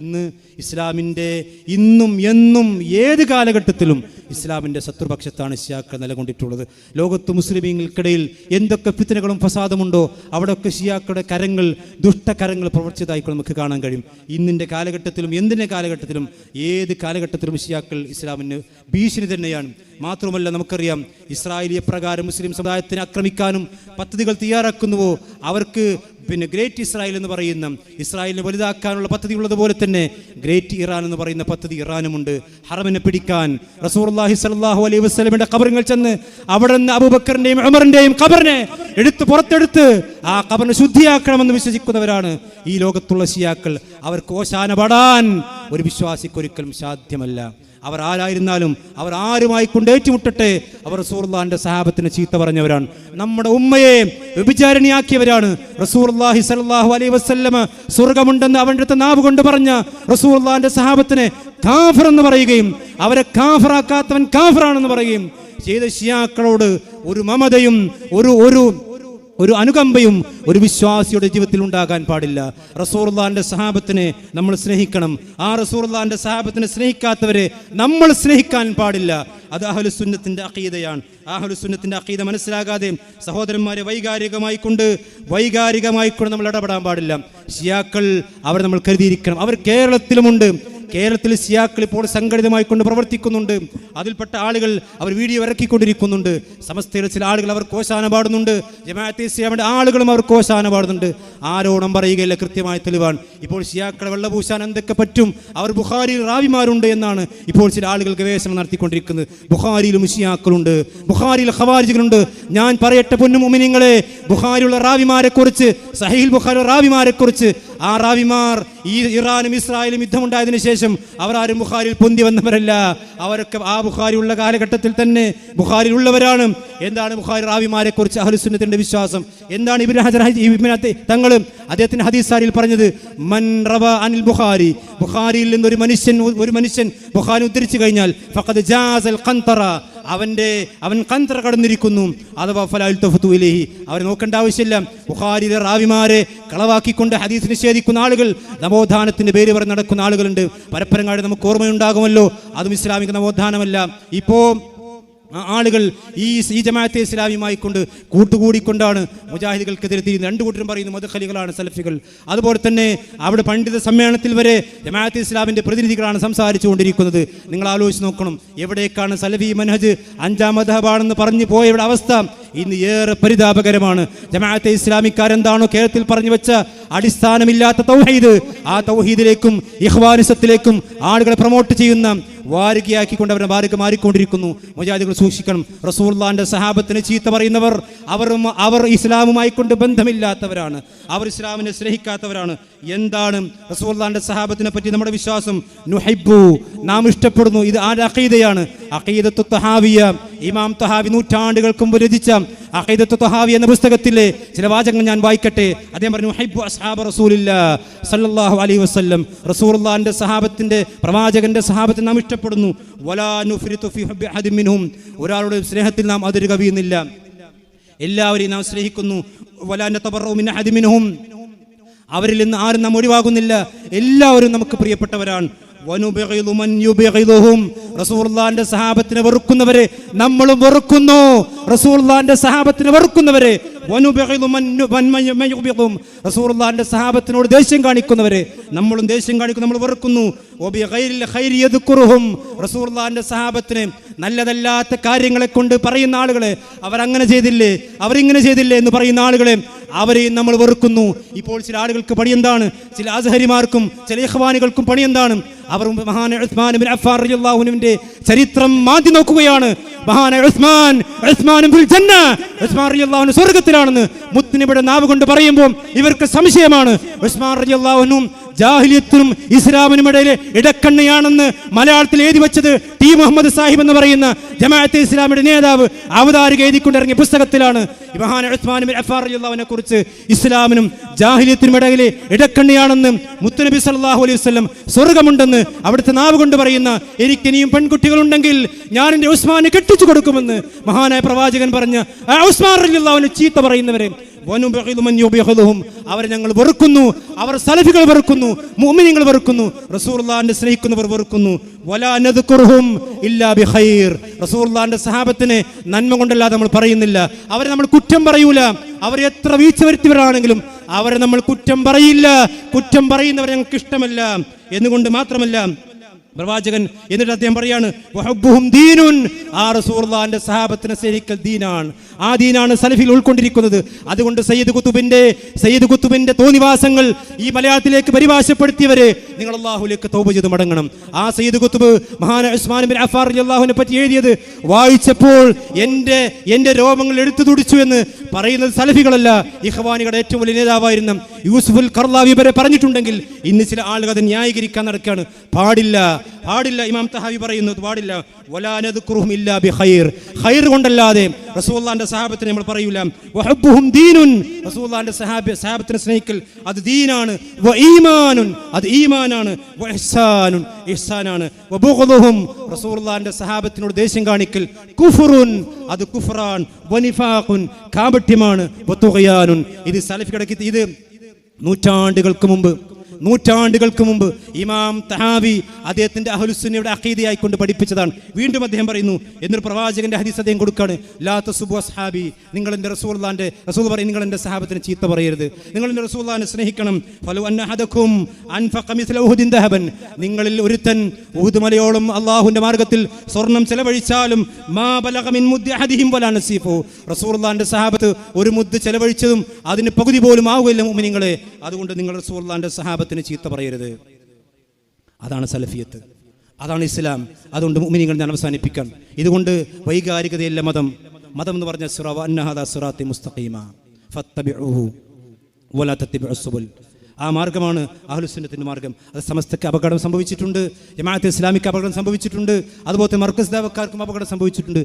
ഇന്ന് ഇസ്ലാമിൻ്റെ ഇന്നും എന്നും ഏത് കാലഘട്ടത്തിലും ഇസ്ലാമിൻ്റെ ശത്രുപക്ഷത്താണ് ഷിയാക്കൾ നിലകൊണ്ടിട്ടുള്ളത്. ലോകത്ത് മുസ്ലിമീങ്ങൾക്കിടയിൽ എന്തൊക്കെ ഫിത്നകളും ഫസാദുമുണ്ടോ അവിടെയൊക്കെ ഷിയാക്കളുടെ കരങ്ങൾ, ദുഷ്ടകരങ്ങൾ പ്രവർത്തിച്ചതായിക്കൊണ്ട് നമുക്ക് കാണാൻ കഴിയും. ഇന്നിൻ്റെ കാലഘട്ടത്തിലും എന്തിൻ്റെ കാലഘട്ടത്തിലും ഏത് കാലഘട്ടത്തിലും ഷിയാക്കൾ ഇസ്ലാമിന് ഭീഷണി തന്നെയാണ്. മാത്രമല്ല, നമുക്കറിയാം ഇസ്രായേലിയ പ്രകാരം മുസ്ലിം സമുദായത്തിനെ ആക്രമിക്കാനും പദ്ധതികൾ തയ്യാറാക്കുന്നുവോ അവർക്ക് ഗ്രേറ്റ് ഇസ്രായേൽ എന്ന് പറയുന്ന ഇസ്രായേലിനെ വലുതാക്കാനുള്ള പദ്ധതി ഉള്ളതുപോലെ തന്നെ ഗ്രേറ്റ് ഇറാൻ എന്ന് പറയുന്ന പദ്ധതി ഇറാനുമുണ്ട്. ഹറമിനെ പിടിക്കാൻ റസൂലുള്ളാഹി സ്വല്ലല്ലാഹു അലൈഹി വസല്ലമയുടെ ഖബറിൽ ചെന്ന് അവിടെ നിന്ന് അബൂബക്കറിന്റെയും ഉമറിന്റെയും ഖബറിനെ പുറത്തെടുത്ത് ആ ഖബറിനെ ശുദ്ധിയാക്കണമെന്ന് വിശ്വസിക്കുന്നവരാണ് ഈ ലോകത്തുള്ള ഷിയാക്കൾ. അവർക്ക് ഓശാന പാടാൻ ഒരു വിശ്വാസിക്കൊരിക്കലും സാധ്യമല്ല. അവർ ആരായിരുന്നാലും അവർ ആരുമായി കൊണ്ട് ഏറ്റുമുട്ടട്ടെ, അവർ റസൂലുള്ളാഹിന്റെ സഹാബത്തിനെ ചീത്ത പറഞ്ഞവരാണ്. നമ്മുടെ ഉമ്മയെ വ്യഭിചാരിണിയാക്കിയവരാണ്. റസൂലുള്ളാഹി സ്വല്ലല്ലാഹു അലൈഹി വസല്ലമ സ്വർഗ്ഗമുണ്ടെന്ന് അവന്റെ അടുത്ത് നാവ് കൊണ്ട് പറഞ്ഞ റസൂലുള്ളാഹിന്റെ സഹാബത്തിനെ കാഫിർ എന്ന് പറയുകയും അവരെ കാഫിറാക്കാത്തവൻ കാഫിറാണെന്ന് പറയുകയും ചെയ്ത ഷിയാക്കളോട് ഒരു മമതയും ഒരു അനുകമ്പയും ഒരു വിശ്വാസിയുടെ ജീവിതത്തിൽ ഉണ്ടാകാൻ പാടില്ല. റസൂലുള്ളാഹിന്റെ സഹാബത്തിനെ നമ്മൾ സ്നേഹിക്കണം. ആ റസൂലുള്ളാഹിന്റെ സഹാബത്തിനെ സ്നേഹിക്കാത്തവരെ നമ്മൾ സ്നേഹിക്കാൻ പാടില്ല. അത് അഹ്ലുസുന്നത്തിന്റെ അഖീദയാണ്. അഹ്ലുസുന്നത്തിന്റെ അഖീദ മനസ്സിലാകാതെ സഹോദരന്മാരെ വൈകാരികമായി കൊണ്ട് നമ്മൾ ഇടപെടാൻ പാടില്ല. ഷിയാക്കൾ അവർ നമ്മൾ കരുതിയിരിക്കണം. അവർ കേരളത്തിലുമുണ്ട്. കേരളത്തിൽ ഷിയാക്കൾ ഇപ്പോൾ സംഘടിതമായി കൊണ്ട് പ്രവർത്തിക്കുന്നുണ്ട്. അതിൽപ്പെട്ട ആളുകൾ അവർ വീഡിയോ ഇറക്കിക്കൊണ്ടിരിക്കുന്നുണ്ട്. സമസ്തയുടെ ചില ആളുകൾ അവർ കോശാന പാടുന്നുണ്ട്. ജമാഅത്തെ ഇസ്ലാമിയുടെ ആളുകളും അവർ കോശാന പാടുന്നുണ്ട്. ആരോടും പറയുകയില്ല, കൃത്യമായ തെളിവാണ്. ഇപ്പോൾ ഷിയാക്കളെ വെള്ളപൂശാൻ എന്തൊക്കെ പറ്റും, അവർ ബുഖാരിയിൽ റാവിമാരുണ്ട് എന്നാണ് ഇപ്പോൾ ചില ആളുകൾ ഗവേഷണം നടത്തിക്കൊണ്ടിരിക്കുന്നത്. ബുഖാരിയിലും ഷിയാക്കളുണ്ട്, ബുഖാരിയിൽ ഖവാരിജികളുണ്ട്. ഞാൻ പറയട്ടെ പൊന്നു മുഅ്മിനീങ്ങളെ, ബുഖാരിയുള്ള റാവിമാരെ കുറിച്ച്, സഹീഹുൽ ബുഖാരി റാവിമാരെ കുറിച്ച്, ആ റാവിമാർ ഈ ഇറാനും ഇസ്രായേലും യുദ്ധമുണ്ടായതിനു ശേഷം അവരാരും ബുഖാരിയിൽ പൊന്തി വന്നവരല്ല. അവരൊക്കെ ആ ബുഖാരി ഉള്ള കാലഘട്ടത്തിൽ തന്നെ ബുഖാരിയിൽ ഉള്ളവരാണ്. എന്താണ് ബുഖാരി റാവിമാരെ കുറിച്ച് അഹ്ലുസുന്നത്തിന്റെ വിശ്വാസം? എന്താണ് ഇബ്നു ഹജർ തങ്ങൾ അദ്ദേഹത്തിന്റെ ഹദീസാരിൽ പറഞ്ഞത്? മൻ റവ അനിൽ ബുഖാരി, ബുഖാരിയിൽ നിന്ന് ഒരു മനുഷ്യൻ ബുഖാരി ഉദ്ധരിച്ചു കഴിഞ്ഞാൽ ഫഖദ് ജാസൽ ഖന്തറ, അവൻ ഖന്തറ കടന്നിരിക്കുന്നു. അഥവാ ഫലാ യുൽതഫതു ഇലൈഹി, അവരെ നോക്കേണ്ട ആവശ്യമില്ല. ബുഖാരിയിലെ റാവിമാരെ കളവാക്കിക്കൊണ്ട് ഹദീസ് നിഷേധിക്കുന്ന ആളുകൾ, നവോത്ഥാനത്തിന്റെ പേര് പറഞ്ഞ് നടക്കുന്ന ആളുകളുണ്ട്. പരപ്പരങ്ങാട് നമുക്ക് ഓർമ്മയുണ്ടാകുമല്ലോ, അതും ഇസ്ലാമിക നവോത്ഥാനമല്ല. ഇപ്പോ ആളുകൾ ഈ ജമാഅത്തെ ഇസ്ലാമിയുമായി കൊണ്ട് കൂട്ടുകൂടിക്കൊണ്ടാണ് മുജാഹിദുകൾക്കെതിരെ തിരിയുന്നത്. രണ്ടു കൂട്ടരും പറയുന്നു മദ്ഖലികളാണ് സലഫികൾ. അതുപോലെ തന്നെ അവിടെ പണ്ഡിത സമ്മേളനത്തിൽ വരെ ജമാഅത്തെ ഇസ്ലാമിന്റെ പ്രതിനിധികളാണ് സംസാരിച്ചു കൊണ്ടിരിക്കുന്നത്. നിങ്ങൾ ആലോചിച്ച് നോക്കണം, എവിടേക്കാണ് സലഫി മനഹജ് അഞ്ചാം മദ്ഹബാണെന്ന് പറഞ്ഞു പോയവരുടെ അവസ്ഥ ഇന്ന് ഏറെ പരിതാപകരമാണ്. ജമാഅത്തെ ഇസ്ലാമിക്കാരെന്താണോ കേരളത്തിൽ പറഞ്ഞു വെച്ച അടിസ്ഥാനമില്ലാത്ത തൗഹീദ്, ആ തൗഹീദിലേക്കും ഇഖ്വാനിസത്തിലേക്കും ആളുകളെ പ്രൊമോട്ട് ചെയ്യുന്ന വാരികയാക്കിക്കൊണ്ട് അവരെ മാറിക്കൊണ്ടിരിക്കുന്നു. മുജാഹിദുകൾ സൂക്ഷിക്കണം. റസൂലുള്ളാഹിന്റെ സഹാബത്തിനെ ചീത്ത പറയുന്നവർ അവർ ഇസ്ലാമുമായി കൊണ്ട് ബന്ധമില്ലാത്തവരാണ്, അവർ ഇസ്ലാമിനെ സ്നേഹിക്കാത്തവരാണ്. എന്താണ് റസൂലുള്ളാഹിന്റെ സഹാബത്തിനെ പറ്റി നമ്മുടെ വിശ്വാസം? നുഹിബ്ബു, നാം ഇഷ്ടപ്പെടുന്നു. ഇത് ആരുടെ അഖീദയാണ്? അഖീദത്തു തഹാവിയ. ഇമാം തഹാവി നൂറ്റാണ്ടുകൾക്ക് മുമ്പ് രചിച്ച അഖീദത്തു തഹാവി എന്ന പുസ്തകത്തിലെ ചില വാചകങ്ങൾ ഞാൻ വായിക്കട്ടെ. അദ്ദേഹം പറഞ്ഞു, നുഹിബ്ബു അസ്ഹാബ റസൂലില്ലാഹി സ്വല്ലല്ലാഹു അലൈഹി വസല്ലം, റസൂലുള്ളാഹിന്റെ സഹാബത്തിന്റെ, പ്രവാചകന്റെ സഹാബത്തെ നാം ഇഷ്ടപ്പെടുന്നു. വലാ നുഫ്രിതു ഫി ഹുബ്ബി അഹദിൻ മിൻഹും, ഒരാളുടെ സ്നേഹത്തിൽ നാം അതിര് കവിയുന്നില്ല, എല്ലാവരെയും നാം സ്നേഹിക്കുന്നു. വലാ നതബറഉ മിൻ അഹദിൻ മിൻഹും, അവരിൽ നിന്ന് ആരും നാം ഒഴിവാകുന്നില്ല, എല്ലാവരും നമുക്ക് പ്രിയപ്പെട്ടവരാണ്. വനുബഗിദു മൻ യുബഗിദുഹും, റസൂലുള്ളാഹിന്റെ സഹാബത്തിനെ വെറുക്കുന്നവരെ നമ്മളും വെറുക്കുന്നു. റസൂലുള്ളാഹിന്റെ സഹാബത്തിനെ വെറുക്കുന്നവരെ വനുബഗിദു മൻ യുബഗിദുഹും, റസൂലുള്ളാഹിന്റെ സഹാബത്തിനോട് ദേഷ്യം കാണിക്കുന്നവരെ നമ്മളും ദേഷ്യം കാണിക്കുന്നു, നമ്മൾ വെറുക്കുന്നു. വബിഗൈരിൽ ഖൈരി യദ്കുറുഹും, റസൂലുള്ളാഹിന്റെ സഹാബത്തിനെ നല്ലതല്ലാത്ത കാര്യങ്ങളെ കൊണ്ട് പറയുന്ന ആളുകളെ, അവരങ്ങനെ ചെയ്തില്ലേ, അവരിങ്ങനെ ചെയ്തില്ലേ എന്ന് പറയുന്ന ആളുകളെ, അവരെയും നമ്മൾ വെറുക്കുന്നു. ഇപ്പോൾ ചില ആളുകൾക്ക് പണി എന്താണ്? ചില അസ്ഹരിമാർക്കും ചില ഇഖ്വാനികൾക്കും പണി എന്താണ്? അവർ മഹാനായ ഉസ്മാൻ ഇബ്നു അഫ്ഫാൻ റളിയല്ലാഹു അൻഹുവിന്റെ ചരിത്രം മാറ്റി നോക്കുകയാണ്. മഹാനായ ഉസ്മാൻ ഫിൽ ജന്ന, ഉസ്മാൻ റളിയല്ലാഹു അൻഹു സ്വർഗ്ഗത്തിലാണെന്ന് മുത്തുനബിയുടെ നാവ് കൊണ്ട് പറയുമ്പോൾ ഇവർക്ക് സംശയമാണ്. ഉസ്മാൻ റളിയല്ലാഹു അൻഹു ജാഹിലിയത്തിനും ഇസ്ലാമിനും ഇടയിലെ ഇടക്കണ്ണിയാണെന്ന് മലയാളത്തിൽ എഴുതി വെച്ചത് ടി മുഹമ്മദ് സാഹിബ് എന്ന് പറയുന്ന ജമാഅത്തെ ഇസ്ലാമിയുടെ നേതാവ് അവതാരിക എഴുതിക്കൊണ്ടിറങ്ങിയ പുസ്തകത്തിലാണ് മഹാൻ ഉസ്മാൻ ബിൻ അഫ്ഫാൻ റളിയല്ലാഹു അൻഹു കുറിച്ച് ഇസ്ലാമിനും ജാഹിലിയത്തിനും ഇടയിലെ ഇടക്കണ്ണിയാണെന്ന് മുത്തുനബി സല്ലല്ലാഹു അലൈഹി വസല്ലം സ്വർഗ്ഗമുണ്ടെന്ന് അവിടുത്തെ നാവ് കൊണ്ട് പറയുന്ന എനിക്കിനിയും പെൺകുട്ടികളുണ്ടെങ്കിൽ ഞാൻ എൻ്റെ ഉസ്മാനെ കെട്ടിച്ചു കൊടുക്കുമെന്ന് മഹാനായ പ്രവാചകൻ പറഞ്ഞ ഉസ്മാൻ റളിയല്ലാഹു അൻഹു ചീത്ത പറയുന്നവരെ അവരെ ഞങ്ങൾ വെറുക്കുന്നു, അവർ സലഫികൾ വെറുക്കുന്നു, മുഅ്മിനീങ്ങൾ വെറുക്കുന്നു, റസൂലുള്ളാഹിനെ സ്നേഹിക്കുന്നവർ വെറുക്കുന്നു. വലാ നദ്കുറുഹും ഇല്ലാ ബിഖൈർ. റസൂലുള്ളാഹിന്റെ സഹാബത്തിനെ നന്മ കൊണ്ടല്ലാതെ നമ്മൾ പറയുന്നില്ല. അവരെ നമ്മൾ കുറ്റം പറയൂല. അവർ എത്ര വീഴ്ച വരുത്തിയവരാണെങ്കിലും അവരെ നമ്മൾ കുറ്റം പറയില്ല. കുറ്റം പറയുന്നവരെ ഞങ്ങൾക്ക് ഇഷ്ടമല്ല എന്നുകൊണ്ട് മാത്രമല്ല പ്രവാചകൻ എന്നിട്ട് അദ്ദേഹം പറയാണ് വഹബ്ബുഹും ദീനുൻ. ആ റസൂലുള്ളാഹിന്റെ സഹാബത്തിനെ സ്നേഹിക്കൽ ദീനാണ്. ആ ദീനാണ് സലഫിൽ ഉൾക്കൊണ്ടിരിക്കുന്നത്. അതുകൊണ്ട് സയ്യിദ് കുത്തുബിന്റെ തോന്നിവാസങ്ങൾ ഈ മലയാളത്തിലേക്ക് പരിഭാഷപ്പെടുത്തിയവരെ നിങ്ങൾ അല്ലാഹുവിലേക്ക് തൗബ ചെയ്ത് മടങ്ങണം. ആ സയ്യിദ് കുത്തുബ് മഹാനായ ഉസ്മാൻ ബിൻ അഫ്ഫാൻ റളിയല്ലാഹുവിനെ പറ്റി എഴുതിയത് വായിച്ചപ്പോൾ എൻ്റെ രോമങ്ങൾ എടുത്തു തുടിച്ചു എന്ന് പറയുന്നത് സലഫികളല്ല, ഇഖ്വാനികളുടെ ഏറ്റവും വലിയ നേതാവായിരുന്ന യൂസുഫുൽ ഖർളാവി വരെ പറഞ്ഞിട്ടുണ്ടെങ്കിൽ ഇന്ന് ചില ആളുകൾ അത് ന്യായീകരിക്കാൻ നടക്കുകയാണ്. പാടില്ല. ഇമാം തഹാവി പറയുന്നത് പാടില്ല. വലാ നദ്കുറുഹും ഇല്ലാ ബിഖൈർ. ഖൈർ കൊണ്ടല്ലാതെ റസൂലുള്ളാഹിന്റെ സഹാബത്തിനെ നമ്മൾ പറയൂല. വഹബ്ബുഹും ദീനുൻ. റസൂലുള്ളാഹിന്റെ സഹാബത്തിനെ സ്നേഹിക്കൽ അത് ദീനാണ്. വ ഈമാനുൻ, അത് ഈമാനാണ്. വ ഇഹ്സാനുൻ, ഇഹ്സാനാണ്. വ ബുഗ്ദുഹും, റസൂലുള്ളാഹിന്റെ സഹാബത്തിനോട് ദേഷ്യം കാണിക്കൽ കുഫ്റുൻ, അത് കുഫ്റാൻ. വ നിഫാഖുൻ, കാപട്യമാണ്. വ തുഗ്യാനുൻ, ഇത് സലഫികൾക്ക് ഇത് നൂറ്റാണ്ടുകൾക്ക് മുമ്പ് ഇമാം തഹാവി അദ്ദേഹത്തിന്റെ അഹ്ലുസുന്നയുടെ അഖീദയായിക്കൊണ്ട് പഠിപ്പിച്ചതാണ്. വീണ്ടും അദ്ദേഹം പറയുന്നു, എന്നൊരു പ്രവാചകന്റെ ഹദീസ് അദ്ദേഹം കൊടുക്കാണ്. ലാ തസുബു അസ്ഹാബി, നിങ്ങൾ എൻ്റെ റസൂൽ പറയും നിങ്ങൾ എൻ്റെ സഹാബത്തിനെ ചീത്ത പറയരുത്, നിങ്ങൾ എൻ്റെ റസൂലുള്ളാഹിനെ സ്നേഹിക്കണം. ഫലു അന്ന അഹദകും അൻഫഖ മിസ്ല ഉഹുദിൻ ദഹബൻ, നിങ്ങളിൽ ഒരുത്തൻ ഉഹുദ് മലയോളം അല്ലാഹുവിന്റെ മാർഗ്ഗത്തിൽ സ്വർണം ചെലവഴിച്ചാലും മാ ബലഗ മിൻ മുദ്ദി അഹദിഹിം വലാ നസീഫു, റസൂലുള്ളാഹിന്റെ സഹാബത്ത് ഒരു മുദ്ദ് ചെലവഴിച്ചതും അതിന് പകുതി പോലും ആവുകയില്ല മുഅ്മിനീങ്ങളെ. അതുകൊണ്ട് നിങ്ങൾ റസൂലുള്ളാഹിന്റെ സഹാബത്തിനെ ചീത്ത പറയരുത്. അതാണ് സലഫിയത്ത്, അതാണ് ഇസ്ലാം. അതുകൊണ്ട് മുഅ്മിനീങ്ങൾ ഞാൻ അവസാനിപ്പിക്കാം. ഇതുകൊണ്ട് വൈകാരികതയല്ല മതം എന്ന് പറഞ്ഞ സിറാവ അന്നഹദാ സിറാത്തി മുസ്തഖീമ ഫത്തബിഉഹു വലാ തത്തബിഉസ് സുബുൽ. ആ മാർഗ്ഗമാണ് അഹ്ലുസുന്നത്തിന്റെ മാർഗ്ഗം. അത് സമസ്തക്ക് അപകടം സംഭവിച്ചിട്ടുണ്ട്, ജമാഅത്തെ ഇസ്ലാമിക്ക് അപകടം സംഭവിച്ചിട്ടുണ്ട്, അതുപോലെ മർക്കസ് ദഅവക്കാർക്കും അപകടം സംഭവിച്ചിട്ടുണ്ട്.